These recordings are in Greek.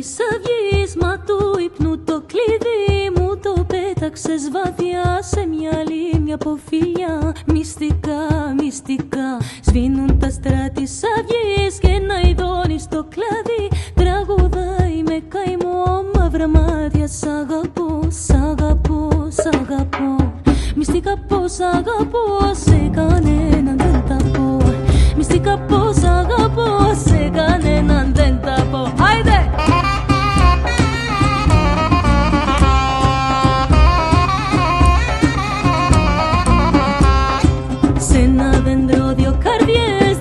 μη σ' βγεις, μα του ύπνου το κλειδί μου το πέταξες βαθιά σε μια λίμνη από φιλιά. Μυστικά, μυστικά σβήνουν τα άστρα της αυγής και ένα ειδώνει στο κλαδί τραγουδάει με καημό μαύρα μάτια. Σ' αγαπώ, σ' αγαπώ, σ' αγαπώ. Μυστικά πως αγαπώ, σε κανέναν δεν τα πω. Μυστικά πως αγαπώ, σε κανέναν δεν τα πω. Άιντε! Σ' ένα δέντρο δύο καρδιές,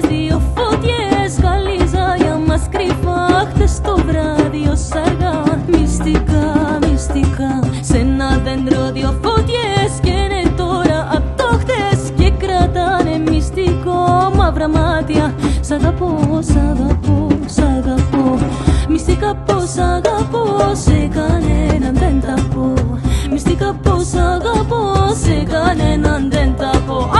δύο φωτιές γαλίζα για μας κρυφά χτες το βράδυ ως αργά. Μυστικά, μυστικά σ' ένα δέντρο δύο φωτιές και είναι τώρα απ' το χτες και κρατάνε μυστικό μαύρα μάτια. Σ' αγαπώ, σ' αγαπώ, σ' αγαπώ. Μυστικά πως αγαπώ, σε κανέναν δεν τα πω. Μυστικά πως αγαπώ, σε κανέναν δεν τα πω.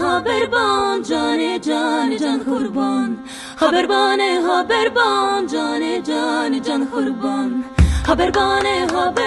Haberban, jane jane jan kurban. Haberbane haberban, jane jane jan kurban. Haberbane haber